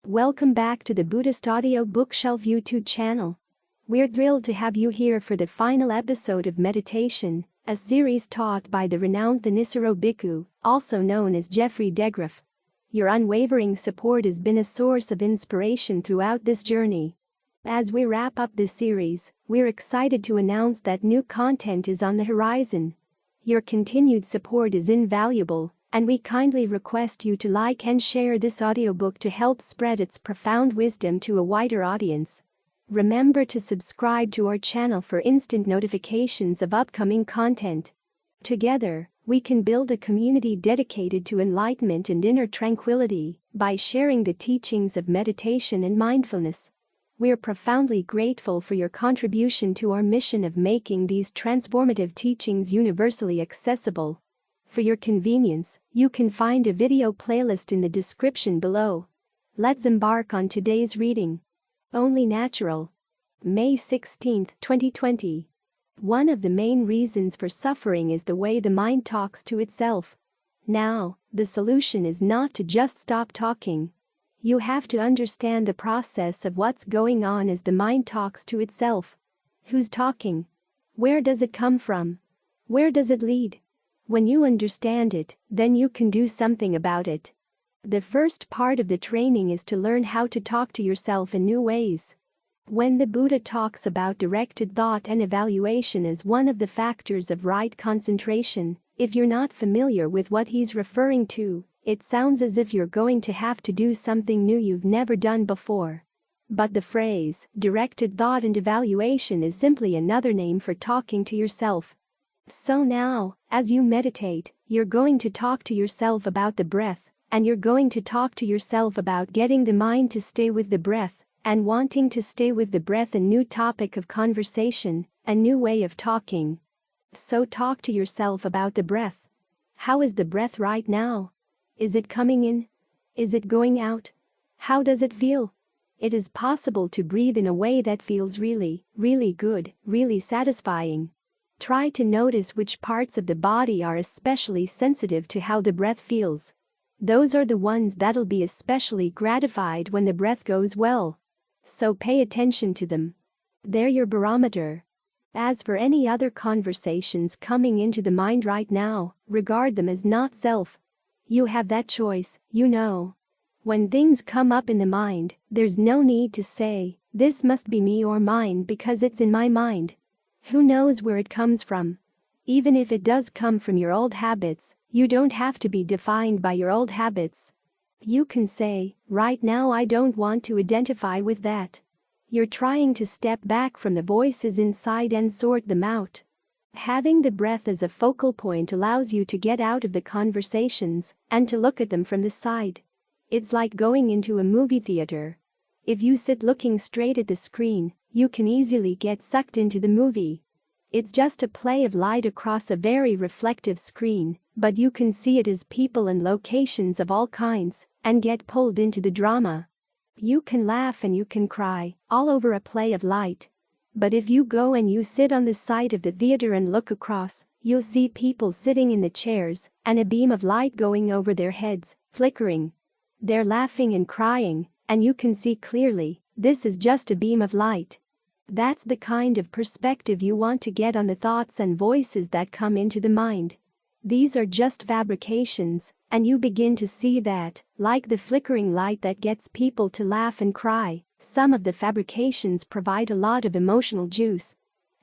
Welcome back to the Buddhist Audio Bookshelf YouTube channel. We're thrilled to have you here for the final episode of Meditation, a series taught by the renowned Thanissaro Bhikkhu, also known as Geoffrey DeGraff. Your unwavering support has been a source of inspiration throughout this journey. As we wrap up this series, we're excited to announce that new content is on the horizon. Your continued support is invaluable, and we kindly request you to like and share this audiobook to help spread its profound wisdom to a wider audience. Remember to subscribe to our channel for instant notifications of upcoming content. Together, we can build a community dedicated to enlightenment and inner tranquility by sharing the teachings of meditation and mindfulness. We're profoundly grateful for your contribution to our mission of making these transformative teachings universally accessible. For your convenience, you can find a video playlist in the description below. Let's embark on today's reading. Only Natural. May 16, 2020. One of the main reasons for suffering is the way the mind talks to itself. Now, the solution is not to just stop talking. You have to understand the process of what's going on as the mind talks to itself. Who's talking? Where does it come from? Where does it lead? When you understand it, then you can do something about it. The first part of the training is to learn how to talk to yourself in new ways. When the Buddha talks about directed thought and evaluation as one of the factors of right concentration, if you're not familiar with what he's referring to, it sounds as if you're going to have to do something new you've never done before. But the phrase, directed thought and evaluation, is simply another name for talking to yourself. So now, as you meditate, you're going to talk to yourself about the breath, and you're going to talk to yourself about getting the mind to stay with the breath, and wanting to stay with the breath, a new topic of conversation, a new way of talking. So talk to yourself about the breath. How is the breath right now? Is it coming in? Is it going out? How does it feel? It is possible to breathe in a way that feels really, really good, really satisfying. Try to notice which parts of the body are especially sensitive to how the breath feels. Those are the ones that'll be especially gratified when the breath goes well. So pay attention to them. They're your barometer. As for any other conversations coming into the mind right now, regard them as not self. You have that choice, you know. When things come up in the mind, there's no need to say, "This must be me or mine because it's in my mind." Who knows where it comes from? Even if it does come from your old habits, you don't have to be defined by your old habits. You can say, "Right now I don't want to identify with that." You're trying to step back from the voices inside and sort them out. Having the breath as a focal point allows you to get out of the conversations and to look at them from the side. It's like going into a movie theater. If you sit looking straight at the screen, you can easily get sucked into the movie. It's just a play of light across a very reflective screen, but you can see it as people and locations of all kinds, and get pulled into the drama. You can laugh and you can cry, all over a play of light. But if you go and you sit on the side of the theater and look across, you'll see people sitting in the chairs, and a beam of light going over their heads, flickering. They're laughing and crying, and you can see clearly, this is just a beam of light. That's the kind of perspective you want to get on the thoughts and voices that come into the mind. These are just fabrications, and you begin to see that, like the flickering light that gets people to laugh and cry, some of the fabrications provide a lot of emotional juice.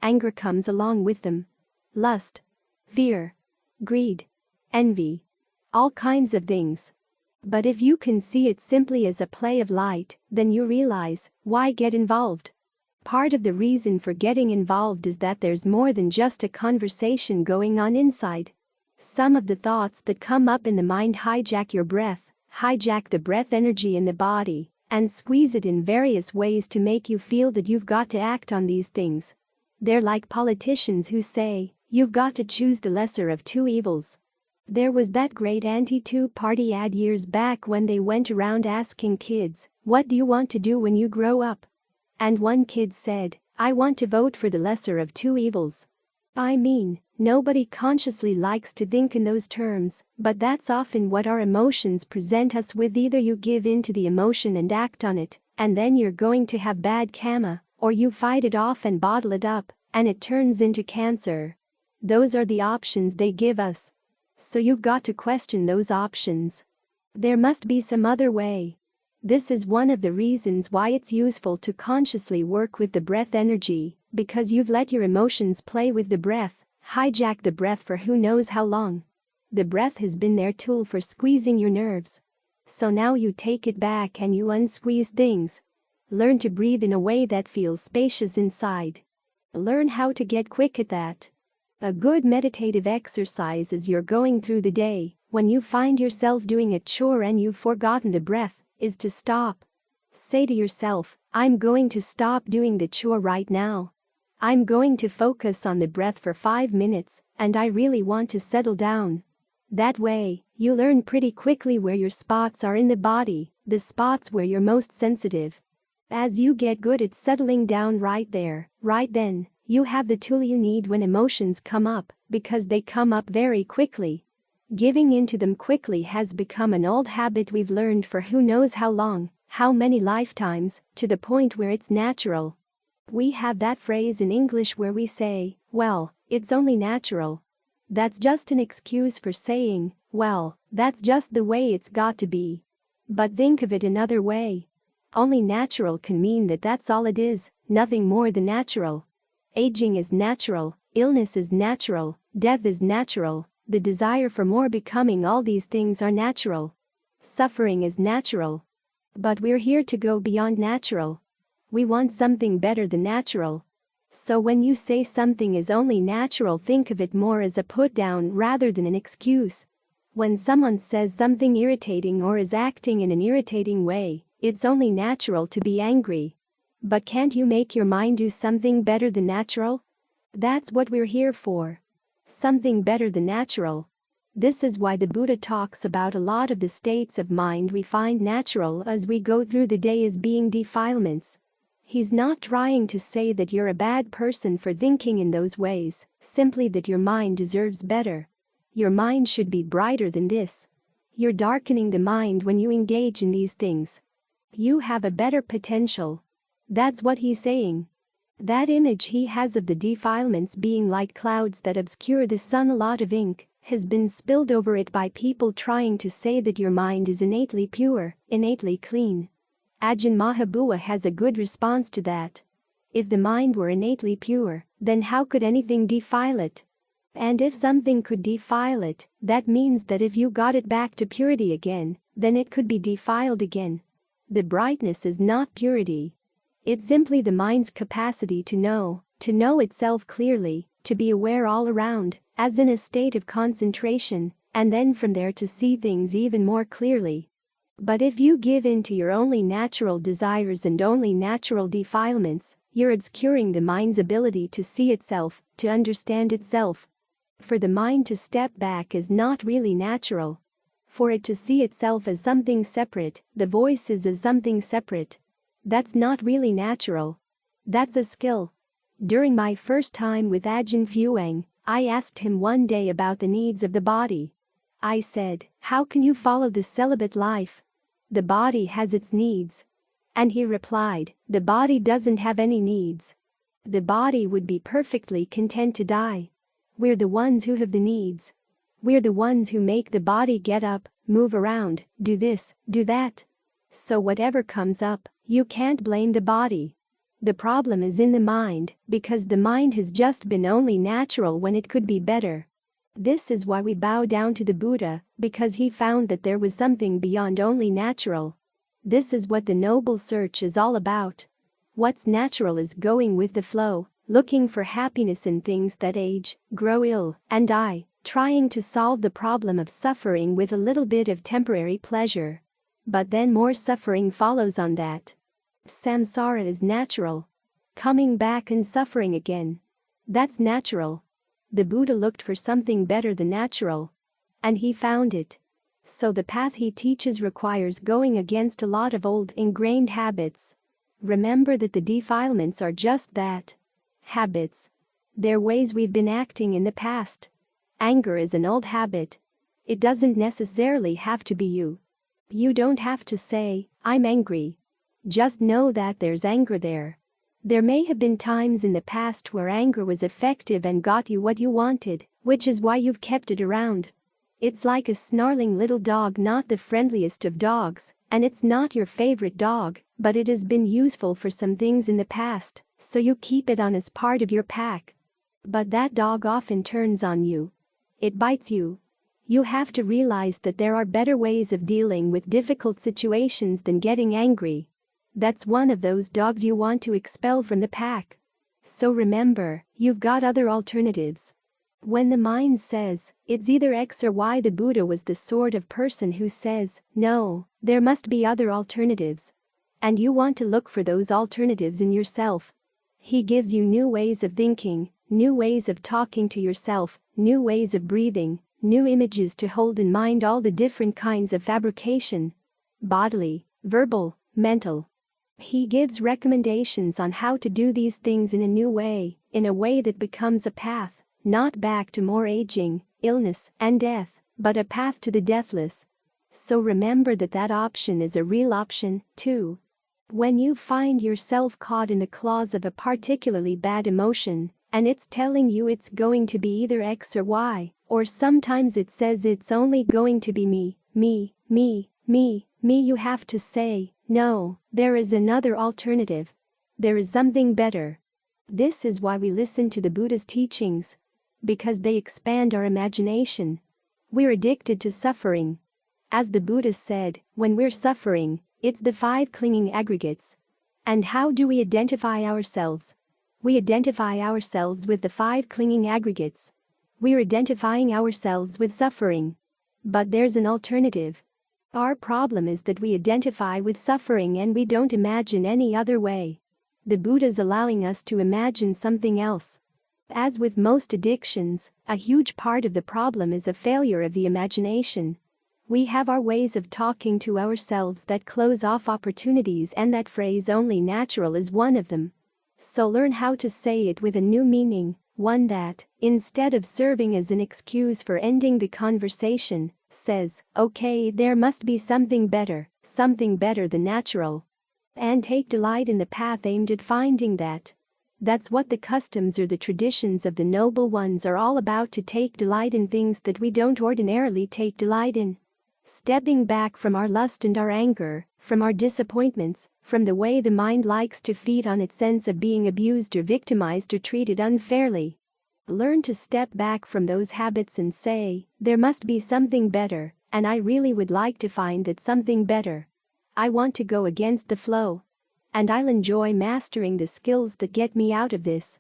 Anger comes along with them. Lust, fear, greed, envy, all kinds of things. But if you can see it simply as a play of light, then you realize, why get involved? Part of the reason for getting involved is that there's more than just a conversation going on inside. Some of the thoughts that come up in the mind hijack your breath, hijack the breath energy in the body, and squeeze it in various ways to make you feel that you've got to act on these things. They're like politicians who say, "You've got to choose the lesser of two evils." There was that great anti-two party ad years back when they went around asking kids, "What do you want to do when you grow up?" And one kid said, "I want to vote for the lesser of two evils." I mean, Nobody consciously likes to think in those terms, but that's often what our emotions present us with. Either you give in to the emotion and act on it, and then you're going to have bad karma, or you fight it off and bottle it up, and it turns into cancer. Those are the options they give us. So you've got to question those options. There must be some other way. This is one of the reasons why it's useful to consciously work with the breath energy, because you've let your emotions play with the breath, hijack the breath for who knows how long. The breath has been their tool for squeezing your nerves. So now you take it back and you unsqueeze things. Learn to breathe in a way that feels spacious inside. Learn how to get quick at that. A good meditative exercise as you're going through the day, when you find yourself doing a chore and you've forgotten the breath, is to stop. Say to yourself, I'm going to stop doing the chore right now. I'm going to focus on the breath for 5 minutes, and I really want to settle down. That way, you learn pretty quickly where your spots are in the body, the spots where you're most sensitive. As you get good at settling down right there, right then, you have the tool you need when emotions come up, because they come up very quickly. Giving into them quickly has become an old habit we've learned for who knows how long, how many lifetimes, to the point where it's natural. We have that phrase in English where we say, well, it's only natural. That's just an excuse for saying, well, that's just the way it's got to be. But think of it another way. Only natural can mean that that's all it is, nothing more than natural. Aging is natural, illness is natural, death is natural, the desire for more becoming, all these things are natural. Suffering is natural. But we're here to go beyond natural. We want something better than natural. So when you say something is only natural, think of it more as a put-down rather than an excuse. When someone says something irritating or is acting in an irritating way, it's only natural to be angry. But can't you make your mind do something better than natural? That's what we're here for. Something better than natural. This is why the Buddha talks about a lot of the states of mind we find natural as we go through the day as being defilements. He's not trying to say that you're a bad person for thinking in those ways, simply that your mind deserves better. Your mind should be brighter than this. You're darkening the mind when you engage in these things. You have a better potential. That's what he's saying. That image he has of the defilements being like clouds that obscure the sun, a lot of ink has been spilled over it by people trying to say that your mind is innately pure, innately clean. Ajahn Mahabua has a good response to that. If the mind were innately pure, then how could anything defile it? And if something could defile it, that means that if you got it back to purity again, then it could be defiled again. The brightness is not purity. It's simply the mind's capacity to know itself clearly, to be aware all around, as in a state of concentration, and then from there to see things even more clearly. But if you give in to your only natural desires and only natural defilements, you're obscuring the mind's ability to see itself, to understand itself. For the mind to step back is not really natural. For it to see itself as something separate, the voices as something separate. That's not really natural. That's a skill. During my first time with Ajahn Fuang, I asked him one day about the needs of the body. I said, how can you follow the celibate life? The body has its needs. And he replied, the body doesn't have any needs. The body would be perfectly content to die. We're the ones who have the needs. We're the ones who make the body get up, move around, do this, do that. So whatever comes up, you can't blame the body. The problem is in the mind, because the mind has just been only natural when it could be better. This is why we bow down to the Buddha, because he found that there was something beyond only natural. This is what the noble search is all about. What's natural is going with the flow, looking for happiness in things that age, grow ill, and die, trying to solve the problem of suffering with a little bit of temporary pleasure. But then more suffering follows on that. Samsara is natural. Coming back and suffering again. That's natural. The Buddha looked for something better than natural. And he found it. So the path he teaches requires going against a lot of old ingrained habits. Remember that the defilements are just that. Habits. They're ways we've been acting in the past. Anger is an old habit. It doesn't necessarily have to be you. You don't have to say, "I'm angry." Just know that there's anger there. There may have been times in the past where anger was effective and got you what you wanted, which is why you've kept it around. It's like a snarling little dog, not the friendliest of dogs, and it's not your favorite dog, but it has been useful for some things in the past, so you keep it on as part of your pack. But that dog often turns on you. It bites you. You have to realize that there are better ways of dealing with difficult situations than getting angry. That's one of those dogs you want to expel from the pack. So remember, you've got other alternatives. When the mind says, it's either X or Y, the Buddha was the sort of person who says, no, there must be other alternatives. And you want to look for those alternatives in yourself. He gives you new ways of thinking, new ways of talking to yourself, new ways of breathing, new images to hold in mind, all the different kinds of fabrication. Bodily, verbal, mental. He gives recommendations on how to do these things in a new way, in a way that becomes a path, not back to more aging, illness, and death, but a path to the deathless. So remember that that option is a real option, too. When you find yourself caught in the claws of a particularly bad emotion, and it's telling you it's going to be either X or Y, or sometimes it says it's only going to be me, you have to say, no, there is another alternative. There is something better. This is why we listen to the Buddha's teachings. Because they expand our imagination. We're addicted to suffering. As the Buddha said, when we're suffering, it's the 5 clinging aggregates. And how do we identify ourselves? We identify ourselves with the 5 clinging aggregates. We're identifying ourselves with suffering. But there's an alternative. Our problem is that we identify with suffering and we don't imagine any other way. The Buddha's allowing us to imagine something else. As with most addictions, a huge part of the problem is a failure of the imagination. We have our ways of talking to ourselves that close off opportunities, and that phrase "only natural" is one of them. So learn how to say it with a new meaning, one that, instead of serving as an excuse for ending the conversation, says, okay, there must be something better than natural. And take delight in the path aimed at finding that. That's what the customs or the traditions of the noble ones are all about, to take delight in things that we don't ordinarily take delight in. Stepping back from our lust and our anger, from our disappointments, from the way the mind likes to feed on its sense of being abused or victimized or treated unfairly. Learn to step back from those habits and say, there must be something better, and I really would like to find that something better. I want to go against the flow. And I'll enjoy mastering the skills that get me out of this.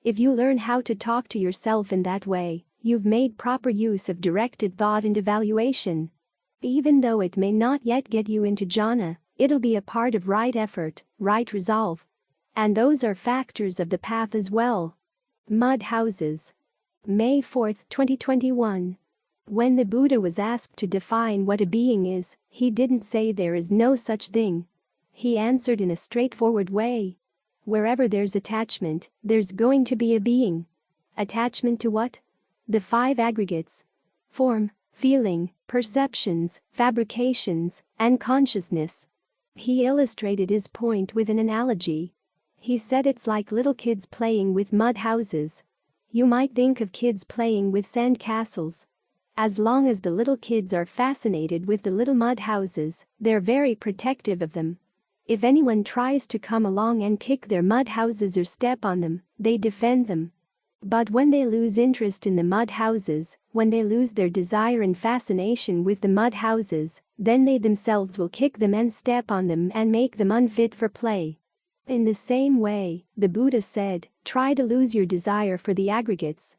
If you learn how to talk to yourself in that way, you've made proper use of directed thought and evaluation. Even though it may not yet get you into jhana, it'll be a part of right effort, right resolve. And those are factors of the path as well. Mud houses. May 4, 2021. When the Buddha was asked to define what a being is, he didn't say there is no such thing. He answered in a straightforward way. Wherever there's attachment, there's going to be a being. Attachment to what? The 5 aggregates. Form, feeling, perceptions, fabrications, and consciousness. He illustrated his point with an analogy. He said it's like little kids playing with mud houses. You might think of kids playing with sand castles. As long as the little kids are fascinated with the little mud houses, they're very protective of them. If anyone tries to come along and kick their mud houses or step on them, they defend them. But when they lose interest in the mud houses, when they lose their desire and fascination with the mud houses, then they themselves will kick them and step on them and make them unfit for play. In the same way, the Buddha said, try to lose your desire for the aggregates.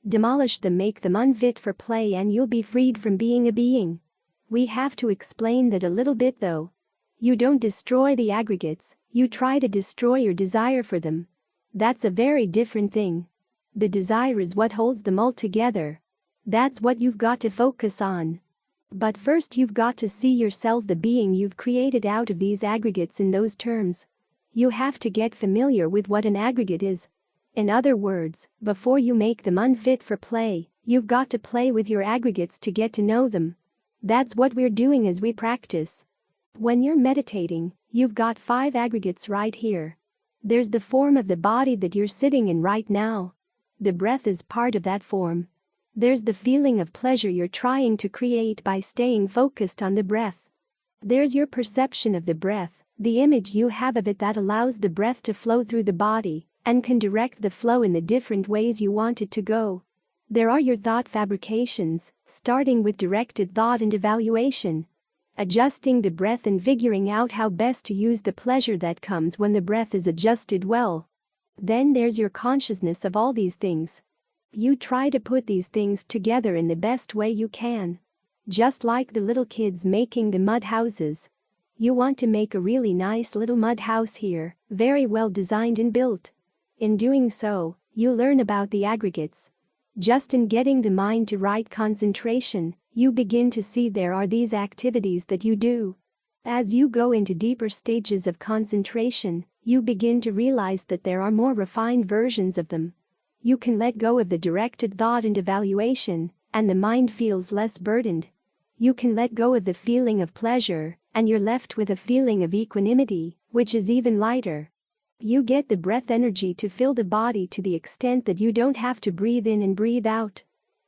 Demolish them, make them unfit for play, and you'll be freed from being a being. We have to explain that a little bit though. You don't destroy the aggregates, you try to destroy your desire for them. That's a very different thing. The desire is what holds them all together. That's what you've got to focus on. But first you've got to see yourself, the being you've created out of these aggregates, in those terms. You have to get familiar with what an aggregate is. In other words, before you make them unfit for play, you've got to play with your aggregates to get to know them. That's what we're doing as we practice. When you're meditating, you've got 5 aggregates right here. There's the form of the body that you're sitting in right now. The breath is part of that form. There's the feeling of pleasure you're trying to create by staying focused on the breath. There's your perception of the breath, the image you have of it that allows the breath to flow through the body and can direct the flow in the different ways you want it to go. There are your thought fabrications, starting with directed thought and evaluation, adjusting the breath and figuring out how best to use the pleasure that comes when the breath is adjusted well. Then there's your consciousness of all these things. You try to put these things together in the best way you can. Just like the little kids making the mud houses. You want to make a really nice little mud house here, very well designed and built. In doing so, you learn about the aggregates. Just in getting the mind to right concentration, you begin to see there are these activities that you do. As you go into deeper stages of concentration, you begin to realize that there are more refined versions of them. You can let go of the directed thought and evaluation, and the mind feels less burdened. You can let go of the feeling of pleasure, and you're left with a feeling of equanimity, which is even lighter. You get the breath energy to fill the body to the extent that you don't have to breathe in and breathe out.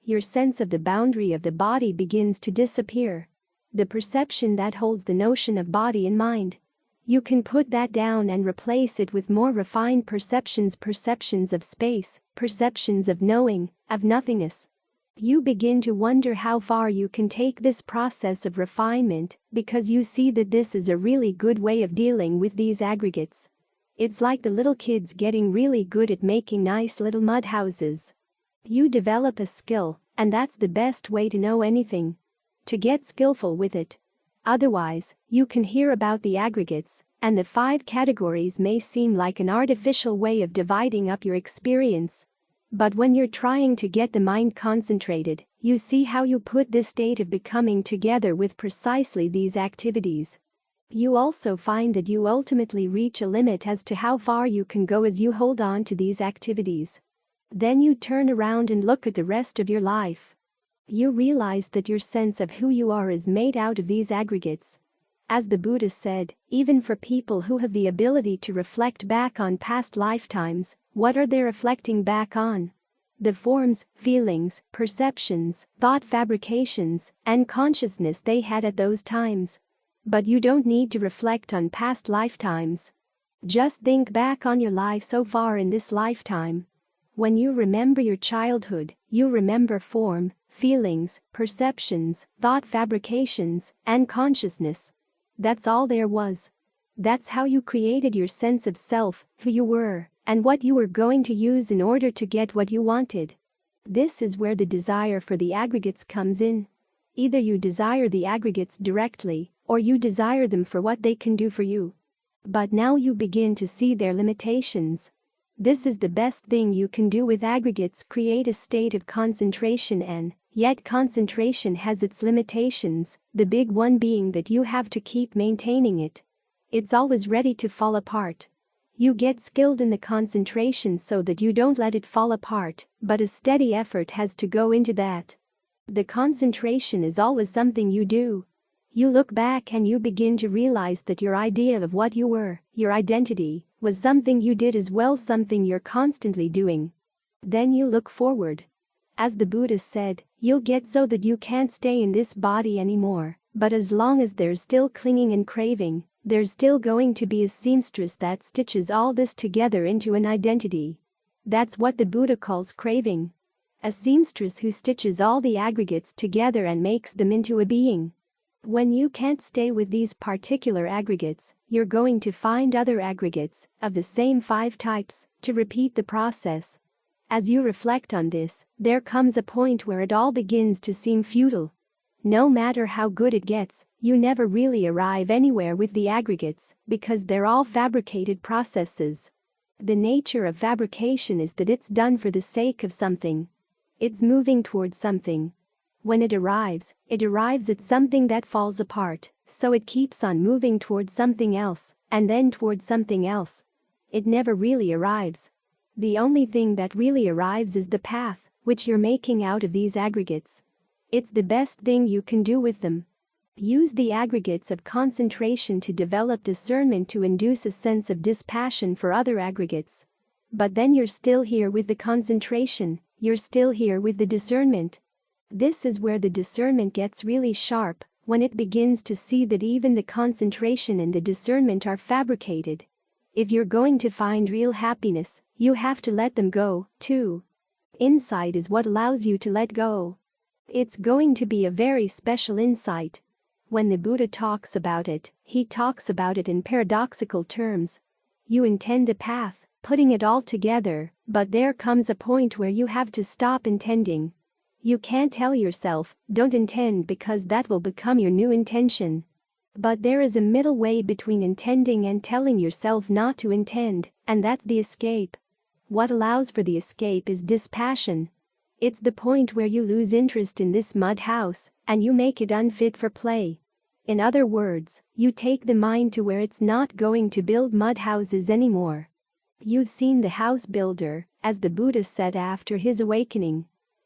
Your sense of the boundary of the body begins to disappear. The perception that holds the notion of body and mind. You can put that down and replace it with more refined perceptions of space, perceptions of knowing, of nothingness. You begin to wonder how far you can take this process of refinement because you see that this is a really good way of dealing with these aggregates. It's like the little kids getting really good at making nice little mud houses. You develop a skill, and that's the best way to know anything. To get skillful with it. Otherwise, you can hear about the aggregates, and the 5 categories may seem like an artificial way of dividing up your experience. But when you're trying to get the mind concentrated, you see how you put this state of becoming together with precisely these activities. You also find that you ultimately reach a limit as to how far you can go as you hold on to these activities. Then you turn around and look at the rest of your life. You realize that your sense of who you are is made out of these aggregates. As the Buddha said, even for people who have the ability to reflect back on past lifetimes, what are they reflecting back on? The forms, feelings, perceptions, thought fabrications, and consciousness they had at those times. But you don't need to reflect on past lifetimes. Just think back on your life so far in this lifetime. When you remember your childhood, you remember form, feelings, perceptions, thought fabrications, and consciousness. That's all there was. That's how you created your sense of self, who you were, and what you were going to use in order to get what you wanted. This is where the desire for the aggregates comes in. Either you desire the aggregates directly, or you desire them for what they can do for you. But now you begin to see their limitations. This is the best thing you can do with aggregates: create a state of concentration, and yet concentration has its limitations, the big one being that you have to keep maintaining it. It's always ready to fall apart. You get skilled in the concentration so that you don't let it fall apart, but a steady effort has to go into that. The concentration is always something you do. You look back and you begin to realize that your idea of what you were, your identity, was something you did as well, something you're constantly doing. Then you look forward. As the Buddha said, you'll get so that you can't stay in this body anymore, but as long as there's still clinging and craving, there's still going to be a seamstress that stitches all this together into an identity. That's what the Buddha calls craving. A seamstress who stitches all the aggregates together and makes them into a being. When you can't stay with these particular aggregates, you're going to find other aggregates of the same 5 types to repeat the process. As you reflect on this, there comes a point where it all begins to seem futile. No matter how good it gets, you never really arrive anywhere with the aggregates because they're all fabricated processes. The nature of fabrication is that it's done for the sake of something. It's moving towards something. When it arrives at something that falls apart, so it keeps on moving towards something else, and then towards something else. It never really arrives. The only thing that really arrives is the path, which you're making out of these aggregates. It's the best thing you can do with them. Use the aggregates of concentration to develop discernment to induce a sense of dispassion for other aggregates. But then you're still here with the concentration, you're still here with the discernment. This is where the discernment gets really sharp, when it begins to see that even the concentration and the discernment are fabricated. If you're going to find real happiness, you have to let them go, too. Insight is what allows you to let go. It's going to be a very special insight. When the Buddha talks about it, he talks about it in paradoxical terms. You intend a path, putting it all together, but there comes a point where you have to stop intending. You can't tell yourself, don't intend, because that will become your new intention. But there is a middle way between intending and telling yourself not to intend, and that's the escape. What allows for the escape is dispassion. It's the point where you lose interest in this mud house, and you make it unfit for play. In other words, you take the mind to where it's not going to build mud houses anymore. You've seen the house builder, as the Buddha said after his awakening.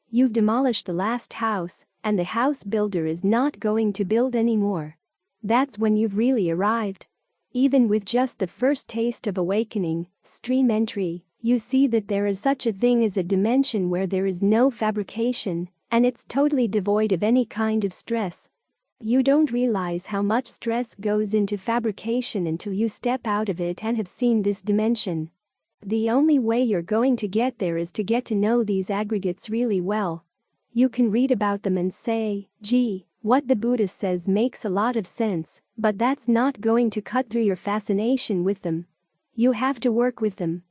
You've demolished the last house, and the house builder is not going to build anymore. That's when you've really arrived. Even with just the first taste of awakening, stream entry, you see that there is such a thing as a dimension where there is no fabrication, and it's totally devoid of any kind of stress. You don't realize how much stress goes into fabrication until you step out of it and have seen this dimension. The only way you're going to get there is to get to know these aggregates really well. You can read about them and say, gee, what the Buddha says makes a lot of sense, but that's not going to cut through your fascination with them. You have to work with them.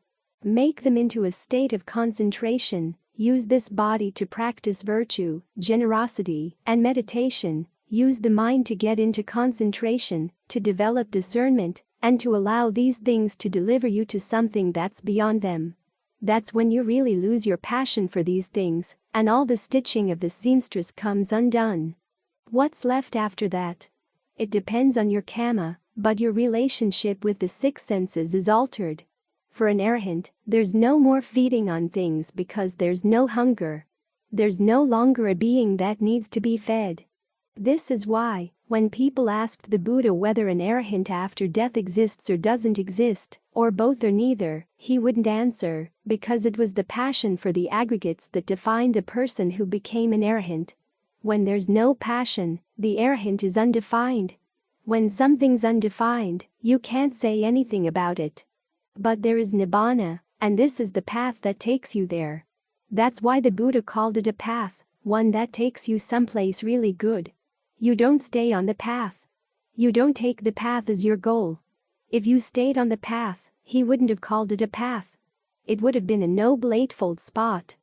Make them into a state of concentration. Use this body to practice virtue, generosity, and meditation. Use the mind to get into concentration, to develop discernment, and to allow these things to deliver you to something that's beyond them. That's when you really lose your passion for these things, and all the stitching of the seamstress comes undone. What's left after that? It depends on your karma, but your relationship with the six senses is altered. For an arahant, there's no more feeding on things because there's no hunger. There's no longer a being that needs to be fed. This is why, when people asked the Buddha whether an arahant after death exists or doesn't exist, or both or neither, he wouldn't answer, because it was the passion for the aggregates that defined the person who became an arahant. When there's no passion, the arahant is undefined. When something's undefined, you can't say anything about it. But there is nibbana, and this is the path that takes you there. That's why the Buddha called it a path, one that takes you someplace really good. You don't stay on the path. You don't take the path as your goal. If you stayed on the path, he wouldn't have called it a path. It would have been a noble eightfold spot.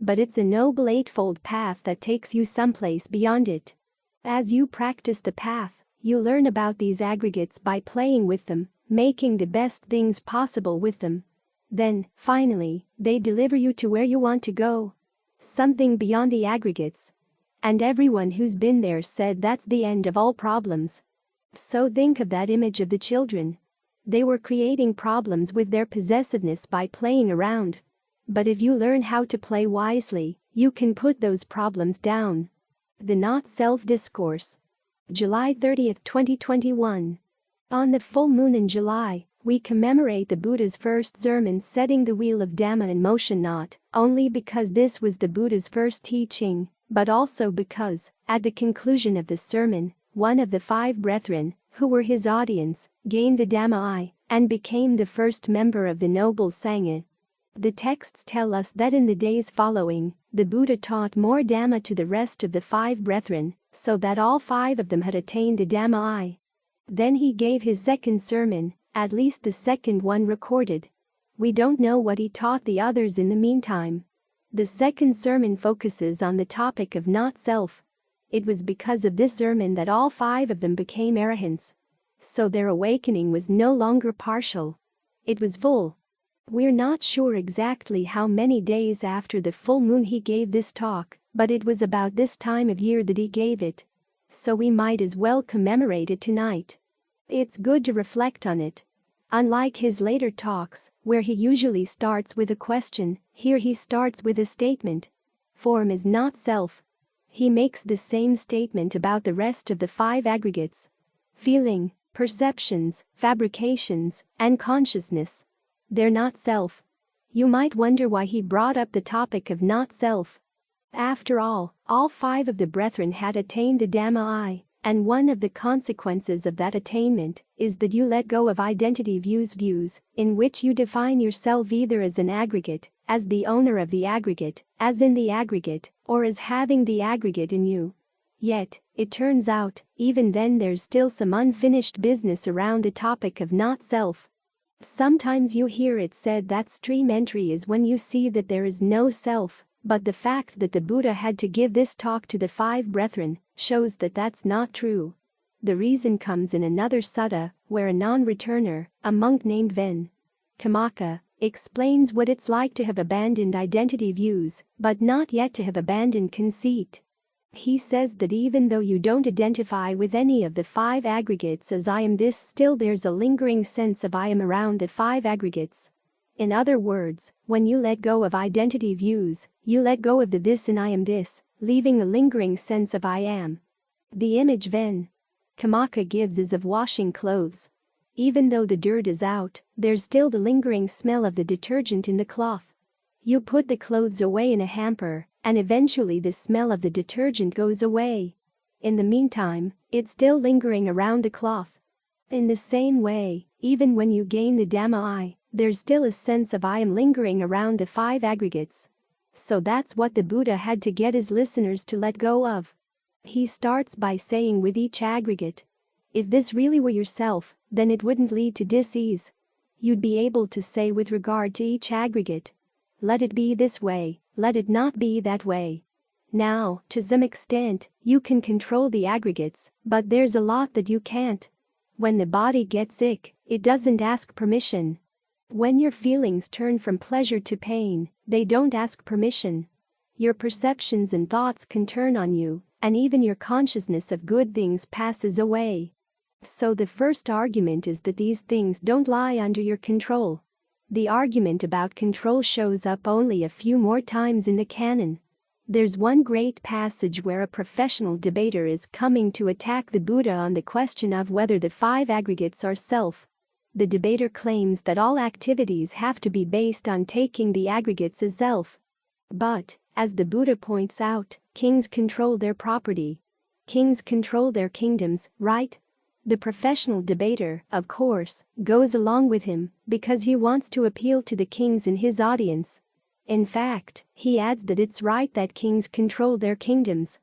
But it's a noble eightfold path that takes you someplace beyond it. As you practice the path, you learn about these aggregates by playing with them, making the best things possible with them. Then, finally, they deliver you to where you want to go. Something beyond the aggregates. And everyone who's been there said that's the end of all problems. So think of that image of the children. They were creating problems with their possessiveness by playing around. But if you learn how to play wisely, you can put those problems down. The Not-Self Discourse. July 30, 2021. On the full moon in July, we commemorate the Buddha's first sermon setting the wheel of Dhamma in motion, not only because this was the Buddha's first teaching, but also because, at the conclusion of the sermon, one of the 5 brethren, who were his audience, gained the Dhamma eye and became the first member of the Noble Sangha. The texts tell us that in the days following, the Buddha taught more Dhamma to the rest of the 5 brethren, so that all 5 of them had attained the Dhamma eye. Then he gave his second sermon, at least the second one recorded. We don't know what he taught the others in the meantime. The second sermon focuses on the topic of not-self. It was because of this sermon that all 5 of them became arahants. So their awakening was no longer partial. It was full. We're not sure exactly how many days after the full moon he gave this talk, but it was about this time of year that he gave it. So we might as well commemorate it tonight. It's good to reflect on it. Unlike his later talks, where he usually starts with a question, here he starts with a statement. Form is not self. He makes the same statement about the rest of the 5 aggregates: feeling, perceptions, fabrications, and consciousness. They're not self. You might wonder why he brought up the topic of not self. After all 5 of the brethren had attained the Dhamma I, and one of the consequences of that attainment is that you let go of identity views in which you define yourself either as an aggregate, as the owner of the aggregate, as in the aggregate, or as having the aggregate in you. Yet, it turns out, even then there's still some unfinished business around the topic of not self. Sometimes you hear it said that stream entry is when you see that there is no self, but the fact that the Buddha had to give this talk to the 5 brethren shows that that's not true. The reason comes in another sutta, where a non-returner, a monk named Ven. Kamaka, explains what it's like to have abandoned identity views, but not yet to have abandoned conceit. He says that even though you don't identify with any of the 5 aggregates as I am this, still there's a lingering sense of I am around the 5 aggregates. In other words, when you let go of identity views, you let go of the this and I am this, leaving a lingering sense of I am. The image Ven. Kamaka gives is of washing clothes. Even though the dirt is out, there's still the lingering smell of the detergent in the cloth. You put the clothes away in a hamper, and eventually the smell of the detergent goes away. In the meantime, it's still lingering around the cloth. In the same way, even when you gain the Dhamma I, there's still a sense of I am lingering around the 5 aggregates. So that's what the Buddha had to get his listeners to let go of. He starts by saying with each aggregate, if this really were yourself, then it wouldn't lead to dis-ease. You'd be able to say with regard to each aggregate, let it be this way, let it not be that way. Now, to some extent, you can control the aggregates, but there's a lot that you can't. When the body gets sick, it doesn't ask permission. When your feelings turn from pleasure to pain, they don't ask permission. Your perceptions and thoughts can turn on you, and even your consciousness of good things passes away. So the first argument is that these things don't lie under your control. The argument about control shows up only a few more times in the canon. There's one great passage where a professional debater is coming to attack the Buddha on the question of whether the 5 aggregates are self. The debater claims that all activities have to be based on taking the aggregates as self. But, as the Buddha points out, kings control their property. Kings control their kingdoms, right? The professional debater, of course, goes along with him because he wants to appeal to the kings in his audience. In fact, he adds that it's right that kings control their kingdoms.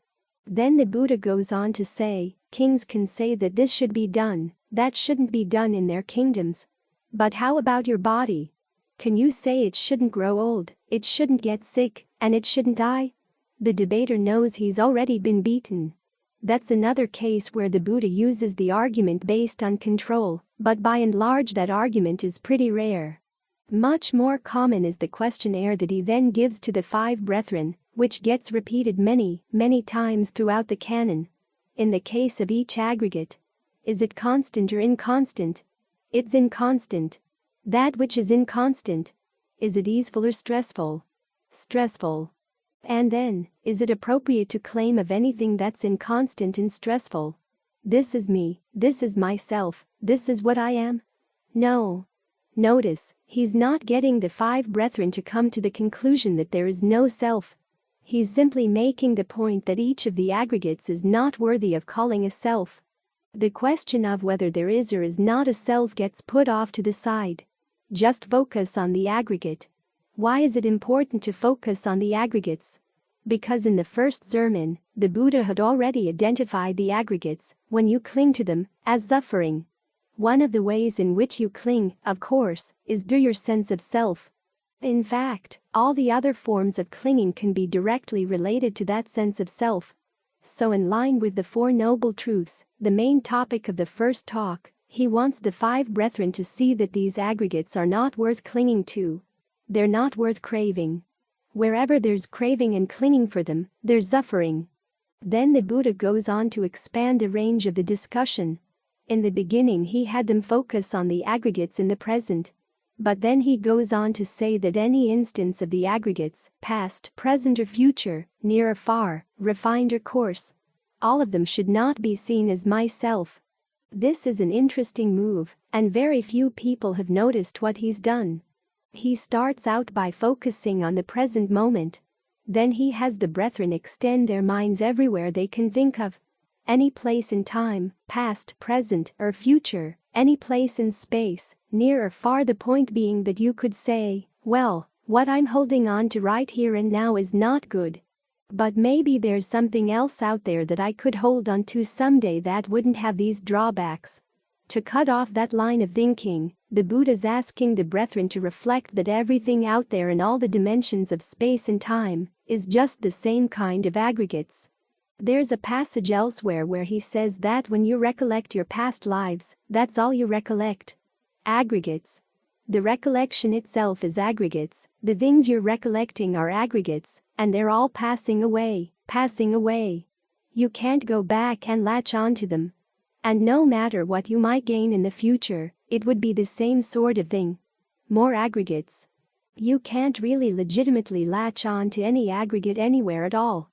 Then the Buddha goes on to say, kings can say that this should be done, that shouldn't be done in their kingdoms. But how about your body? Can you say it shouldn't grow old, it shouldn't get sick, and it shouldn't die? The debater knows he's already been beaten. That's another case where the Buddha uses the argument based on control, but by and large that argument is pretty rare. Much more common is the questionnaire that he then gives to the 5 brethren, which gets repeated many, many times throughout the canon. In the case of each aggregate, is it constant or inconstant? It's inconstant. That which is inconstant. Is it easeful or stressful? Stressful. And then, is it appropriate to claim of anything that's inconstant and stressful? This is me, this is myself, this is what I am? No. Notice, he's not getting the 5 brethren to come to the conclusion that there is no self. He's simply making the point that each of the aggregates is not worthy of calling a self. The question of whether there is or is not a self gets put off to the side. Just focus on the aggregate. Why is it important to focus on the aggregates? Because in the first sermon, the Buddha had already identified the aggregates, when you cling to them, as suffering. One of the ways in which you cling, of course, is through your sense of self. In fact, all the other forms of clinging can be directly related to that sense of self. So in line with the 4 Noble Truths, the main topic of the first talk, he wants the 5 brethren to see that these aggregates are not worth clinging to. They're not worth craving. Wherever there's craving and clinging for them, there's suffering. Then the Buddha goes on to expand the range of the discussion. In the beginning he had them focus on the aggregates in the present. But then he goes on to say that any instance of the aggregates, past, present or future, near or far, refined or coarse, all of them should not be seen as myself. This is an interesting move, and very few people have noticed what he's done. He starts out by focusing on the present moment. Then he has the brethren extend their minds everywhere they can think of. Any place in time, past, present, or future, any place in space, near or far, the point being that you could say, well, what I'm holding on to right here and now is not good. But maybe there's something else out there that I could hold on to someday that wouldn't have these drawbacks. To cut off that line of thinking, the Buddha's asking the brethren to reflect that everything out there in all the dimensions of space and time is just the same kind of aggregates. There's a passage elsewhere where he says that when you recollect your past lives, that's all you recollect. Aggregates. The recollection itself is aggregates, the things you're recollecting are aggregates, and they're all passing away, passing away. You can't go back and latch onto them. And no matter what you might gain in the future, it would be the same sort of thing. More aggregates. You can't really legitimately latch on to any aggregate anywhere at all.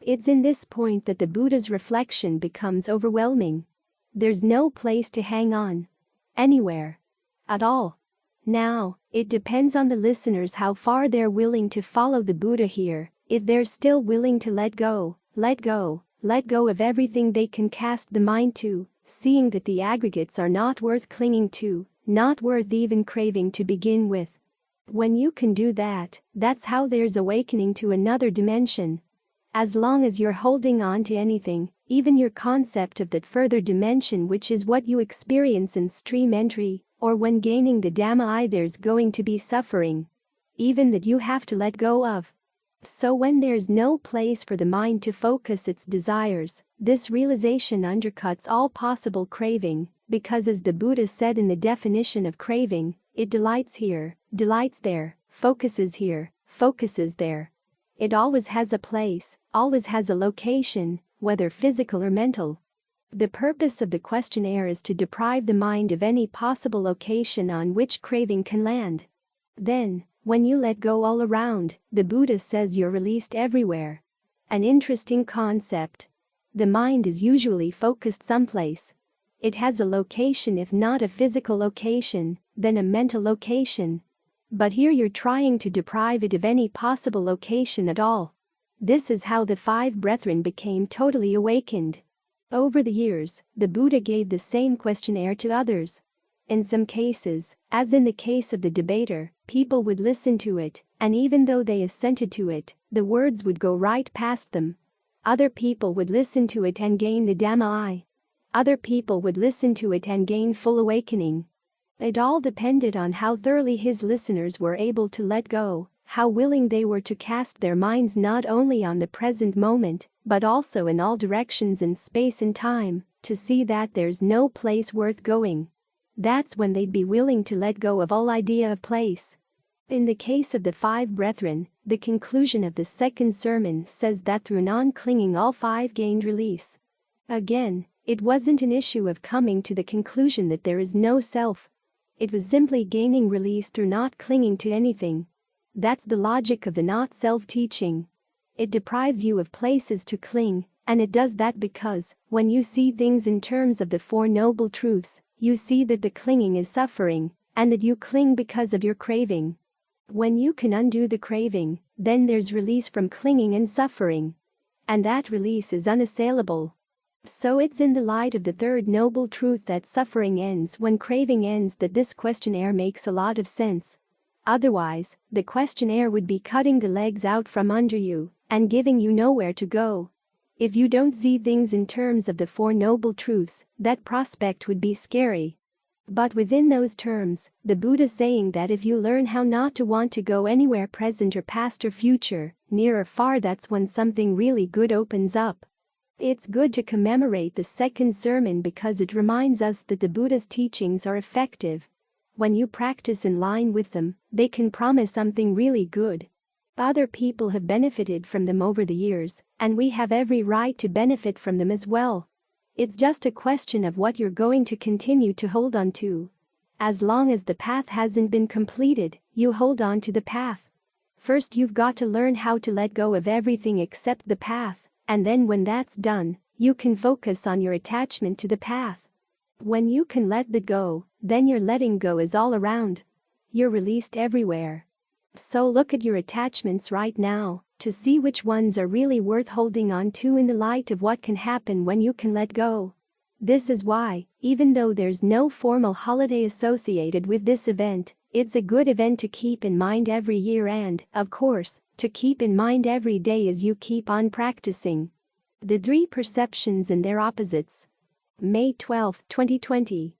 It's in this point that the Buddha's reflection becomes overwhelming. There's no place to hang on. Anywhere. At all. Now, it depends on the listeners how far they're willing to follow the Buddha here. If they're still willing to let go of everything they can cast the mind to, seeing that the aggregates are not worth clinging to, not worth even craving to begin with. When you can do that, that's how there's awakening to another dimension. As long as you're holding on to anything, even your concept of that further dimension, which is what you experience in stream entry, or when gaining the Dhamma, there's going to be suffering. Even that you have to let go of. So when there's no place for the mind to focus its desires, this realization undercuts all possible craving, because as the Buddha said in the definition of craving, it delights here, delights there, focuses here, focuses there. It always has a place, always has a location, whether physical or mental. The purpose of the questionnaire is to deprive the mind of any possible location on which craving can land. Then, when you let go all around, the Buddha says you're released everywhere. An interesting concept. The mind is usually focused someplace. It has a location, if not a physical location, then a mental location. But here you're trying to deprive it of any possible location at all. This is how the five brethren became totally awakened. Over the years, the Buddha gave the same questionnaire to others. In some cases, as in the case of the debater, people would listen to it, and even though they assented to it, the words would go right past them. Other people would listen to it and gain the Dhamma. Other people would listen to it and gain full awakening. It all depended on how thoroughly his listeners were able to let go, how willing they were to cast their minds not only on the present moment, but also in all directions in space and time, to see that there's no place worth going. That's when they'd be willing to let go of all idea of place. In the case of the five brethren, the conclusion of the second sermon says that through non-clinging all five gained release. Again, it wasn't an issue of coming to the conclusion that there is no self. It was simply gaining release through not clinging to anything. That's the logic of the not-self teaching. It deprives you of places to cling, and it does that because, when you see things in terms of the Four Noble Truths, you see that the clinging is suffering, and that you cling because of your craving. When you can undo the craving, then there's release from clinging and suffering. And that release is unassailable. So it's in the light of the third noble truth that suffering ends when craving ends that this questionnaire makes a lot of sense. Otherwise, the questionnaire would be cutting the legs out from under you and giving you nowhere to go. If you don't see things in terms of the Four Noble Truths, that prospect would be scary. But within those terms, the Buddha saying that if you learn how not to want to go anywhere present or past or future, near or far, that's when something really good opens up. It's good to commemorate the second sermon because it reminds us that the Buddha's teachings are effective. When you practice in line with them, they can promise something really good. Other people have benefited from them over the years, and we have every right to benefit from them as well. It's just a question of what you're going to continue to hold on to. As long as the path hasn't been completed, you hold on to the path. First, you've got to learn how to let go of everything except the path, and then when that's done, you can focus on your attachment to the path. When you can let that go, then your letting go is all around. You're released everywhere. So look at your attachments right now to see which ones are really worth holding on to in the light of what can happen when you can let go. This is why, even though there's no formal holiday associated with this event, it's a good event to keep in mind every year and, of course, to keep in mind every day as you keep on practicing. The 3 perceptions and their opposites. May 12, 2020.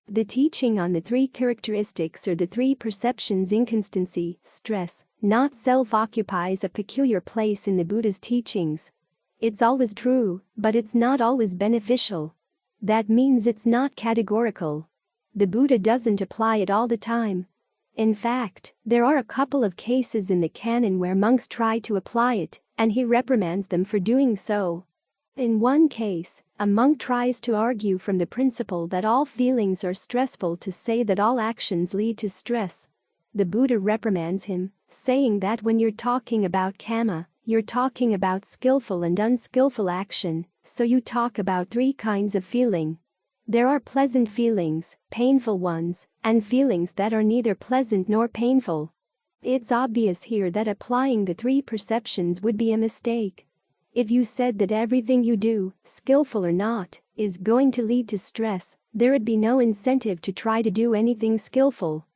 The teaching on the 3 characteristics or the 3 perceptions inconstancy, stress, not self occupies a peculiar place in the Buddha's teachings. It's always true, but it's not always beneficial. That means it's not categorical. The Buddha doesn't apply it all the time. In fact, there are a couple of cases in the canon where monks try to apply it, and he reprimands them for doing so. In one case, a monk tries to argue from the principle that all feelings are stressful to say that all actions lead to stress. The Buddha reprimands him, saying that when you're talking about karma, you're talking about skillful and unskillful action, so you talk about 3 kinds of feeling. There are pleasant feelings, painful ones, and feelings that are neither pleasant nor painful. It's obvious here that applying the 3 perceptions would be a mistake. If you said that everything you do, skillful or not, is going to lead to stress, there would be no incentive to try to do anything skillful.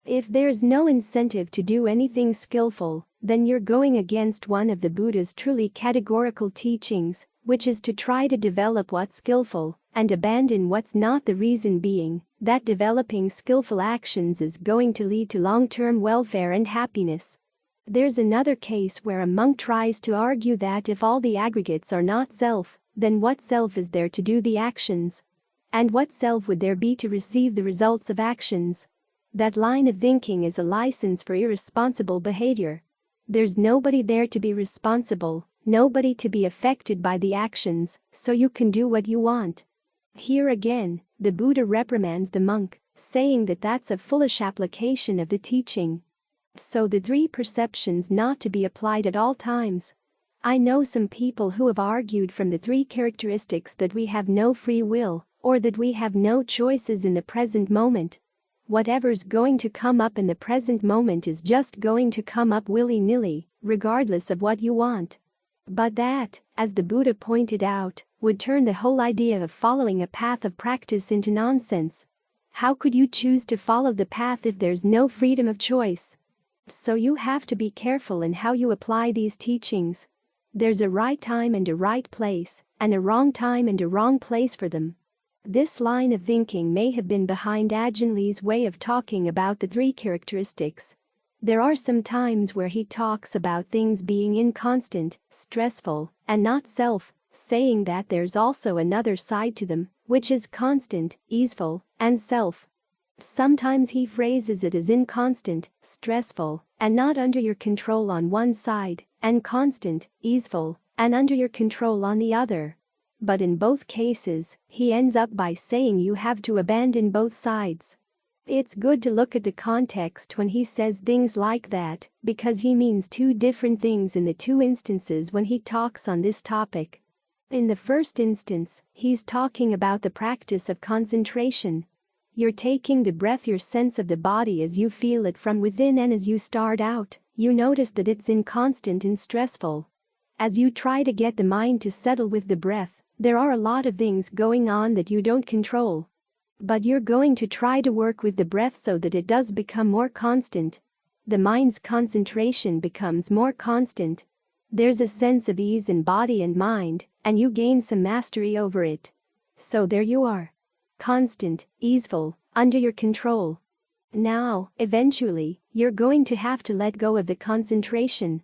If there's no incentive to do anything skillful, then you're going against one of the Buddha's truly categorical teachings, which is to try to develop what's skillful and abandon what's not, the reason being that developing skillful actions is going to lead to long-term welfare and happiness. There's another case where a monk tries to argue that if all the aggregates are not self, then what self is there to do the actions? And what self would there be to receive the results of actions? That line of thinking is a license for irresponsible behavior. There's nobody there to be responsible, nobody to be affected by the actions, so you can do what you want. Here again, the Buddha reprimands the monk, saying that that's a foolish application of the teaching. So the 3 perceptions not to be applied at all times. I know some people who have argued from the 3 characteristics that we have no free will, or that we have no choices in the present moment. Whatever's going to come up in the present moment is just going to come up willy-nilly, regardless of what you want. But that, as the Buddha pointed out, would turn the whole idea of following a path of practice into nonsense. How could you choose to follow the path if there's no freedom of choice? So you have to be careful in how you apply these teachings. There's a right time and a right place, and a wrong time and a wrong place for them. This line of thinking may have been behind Ajahn Lee's way of talking about the 3 characteristics. There are some times where he talks about things being inconstant, stressful, and not self, saying that there's also another side to them, which is constant, easeful, and self. Sometimes he phrases it as inconstant, stressful, and not under your control on one side, and constant, easeful, and under your control on the other. But in both cases, he ends up by saying you have to abandon both sides. It's good to look at the context when he says things like that, because he means 2 different things in the 2 instances when he talks on this topic. In the first instance, he's talking about the practice of concentration. You're taking the breath, your sense of the body as you feel it from within, and as you start out, you notice that it's inconstant and stressful. As you try to get the mind to settle with the breath, there are a lot of things going on that you don't control. But you're going to try to work with the breath so that it does become more constant. The mind's concentration becomes more constant. There's a sense of ease in body and mind, and you gain some mastery over it. So there you are. Constant, easeful, under your control. Now, eventually, you're going to have to let go of the concentration.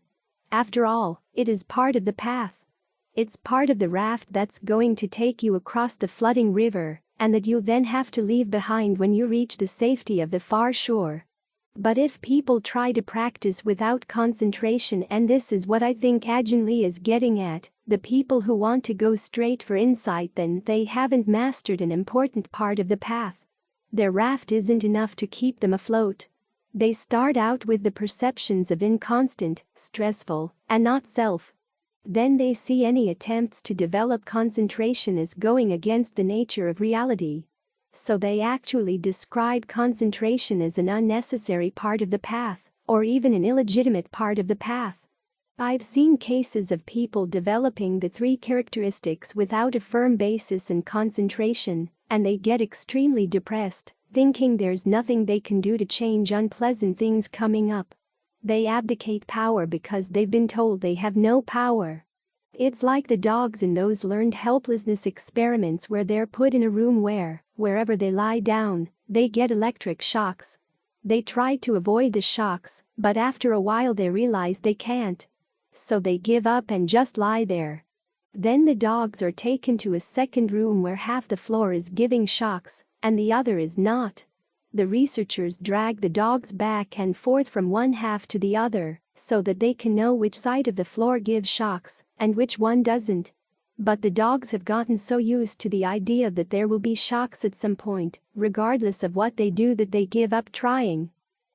After all, it is part of the path. It's part of the raft that's going to take you across the flooding river, and that you'll then have to leave behind when you reach the safety of the far shore. But if people try to practice without concentration, and this is what I think Ajahn Lee is getting at, the people who want to go straight for insight, then they haven't mastered an important part of the path. Their raft isn't enough to keep them afloat. They start out with the perceptions of inconstant, stressful, and not self. Then they see any attempts to develop concentration as going against the nature of reality. So they actually describe concentration as an unnecessary part of the path, or even an illegitimate part of the path. I've seen cases of people developing the 3 characteristics without a firm basis in concentration, and they get extremely depressed, thinking there's nothing they can do to change unpleasant things coming up. They abdicate power because they've been told they have no power. It's like the dogs in those learned helplessness experiments where they're put in a room where, wherever they lie down, they get electric shocks. They try to avoid the shocks, but after a while they realize they can't. So they give up and just lie there. Then the dogs are taken to a second room where half the floor is giving shocks, and the other is not. The researchers drag the dogs back and forth from one half to the other, so that they can know which side of the floor gives shocks, and which one doesn't. But the dogs have gotten so used to the idea that there will be shocks at some point, regardless of what they do, that they give up trying.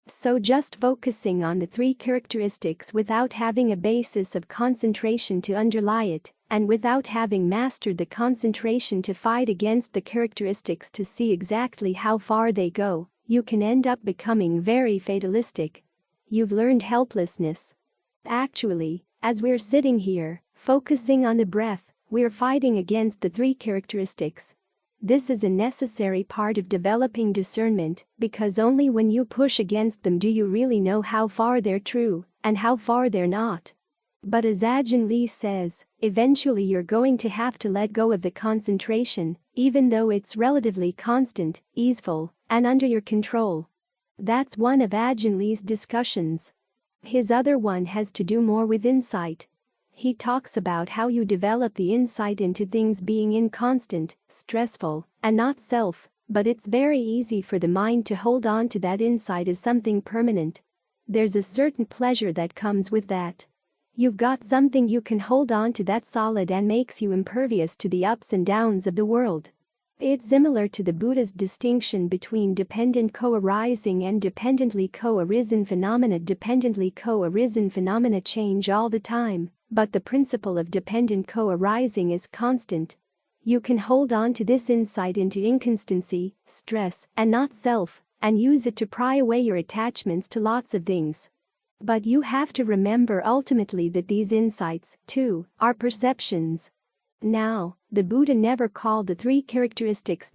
So just focusing on the 3 characteristics without having a basis of concentration to underlie it, and without having mastered the concentration to fight against the characteristics to see exactly how far they go, you can end up becoming very fatalistic. You've learned helplessness. Actually, as we're sitting here, focusing on the breath, we're fighting against the 3 characteristics. This is a necessary part of developing discernment, because only when you push against them do you really know how far they're true, and how far they're not. But as Ajahn Lee says, eventually you're going to have to let go of the concentration, even though it's relatively constant, easeful, and under your control. That's one of Ajahn Lee's discussions. His other one has to do more with insight. He talks about how you develop the insight into things being inconstant, stressful, and not self, but it's very easy for the mind to hold on to that insight as something permanent. There's a certain pleasure that comes with that. You've got something you can hold on to that's solid and makes you impervious to the ups and downs of the world. It's similar to the Buddha's distinction between dependent co-arising and dependently co-arisen phenomena. Dependently co-arisen phenomena change all the time, but the principle of dependent co-arising is constant. You can hold on to this insight into inconstancy, stress, and not self, and use it to pry away your attachments to lots of things. But you have to remember ultimately that these insights, too, are perceptions. Now, the Buddha never called the 3 characteristics,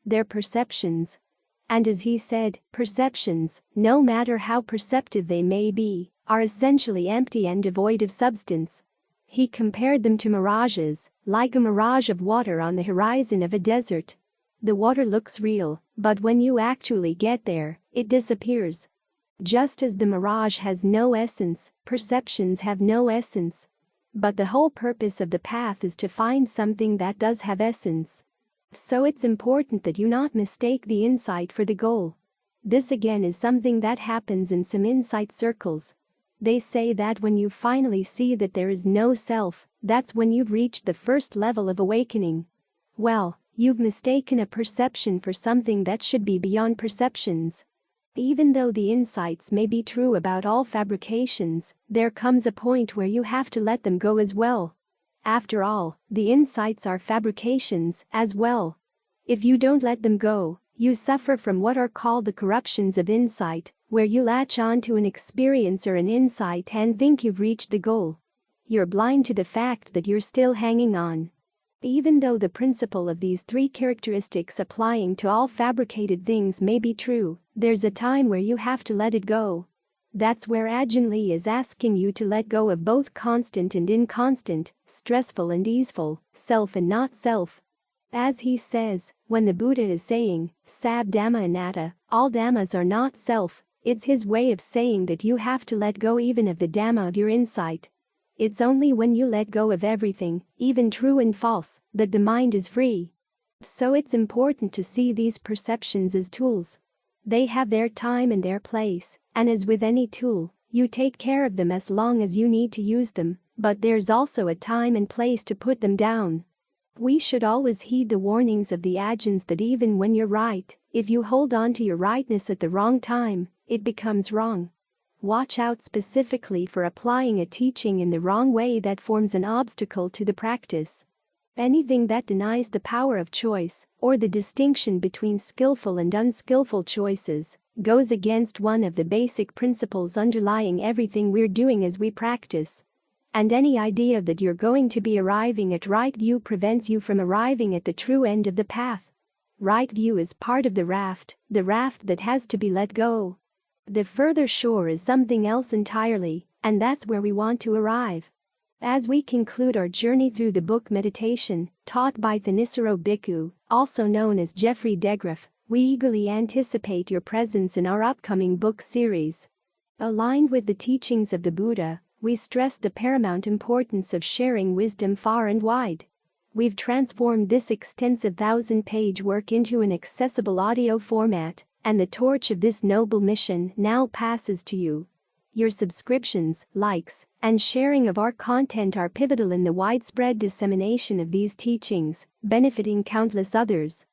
they're perceptions. And as he said, perceptions, no matter how perceptive they may be, are essentially empty and devoid of substance. He compared them to mirages, like a mirage of water on the horizon of a desert. The water looks real, but when you actually get there, it disappears. Just as the mirage has no essence, perceptions have no essence. But the whole purpose of the path is to find something that does have essence. So it's important that you not mistake the insight for the goal. This again is something that happens in some insight circles. They say that when you finally see that there is no self, that's when you've reached the first level of awakening. Well, you've mistaken a perception for something that should be beyond perceptions. Even though the insights may be true about all fabrications, there comes a point where you have to let them go as well. After all, the insights are fabrications as well. If you don't let them go, you suffer from what are called the corruptions of insight, where you latch on to an experience or an insight and think you've reached the goal. You're blind to the fact that you're still hanging on. Even though the principle of these 3 characteristics applying to all fabricated things may be true, there's a time where you have to let it go. That's where Ajahn Lee is asking you to let go of both constant and inconstant, stressful and easeful, self and not self. As he says, when the Buddha is saying, Sab Dhamma Anatta, all Dhammas are not self, it's his way of saying that you have to let go even of the Dhamma of your insight. It's only when you let go of everything, even true and false, that the mind is free. So it's important to see these perceptions as tools. They have their time and their place, and as with any tool, you take care of them as long as you need to use them, but there's also a time and place to put them down. We should always heed the warnings of the Ajahns that even when you're right, if you hold on to your rightness at the wrong time, it becomes wrong. Watch out specifically for applying a teaching in the wrong way that forms an obstacle to the practice. Anything that denies the power of choice, or the distinction between skillful and unskillful choices, goes against one of the basic principles underlying everything we're doing as we practice. And any idea that you're going to be arriving at right view prevents you from arriving at the true end of the path. Right view is part of the raft that has to be let go. The further shore is something else entirely, and that's where we want to arrive. As we conclude our journey through the book Meditation, taught by Thanissaro Bhikkhu, also known as Geoffrey DeGraff, we eagerly anticipate your presence in our upcoming book series. Aligned with the teachings of the Buddha, we stress the paramount importance of sharing wisdom far and wide. We've transformed this extensive 1,000-page work into an accessible audio format, and the torch of this noble mission now passes to you. Your subscriptions, likes, and sharing of our content are pivotal in the widespread dissemination of these teachings, benefiting countless others.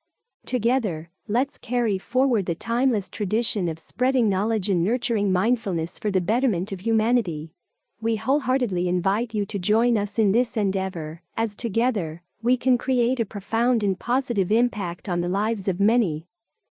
Together, let's carry forward the timeless tradition of spreading knowledge and nurturing mindfulness for the betterment of humanity. We wholeheartedly invite you to join us in this endeavor, as together, we can create a profound and positive impact on the lives of many.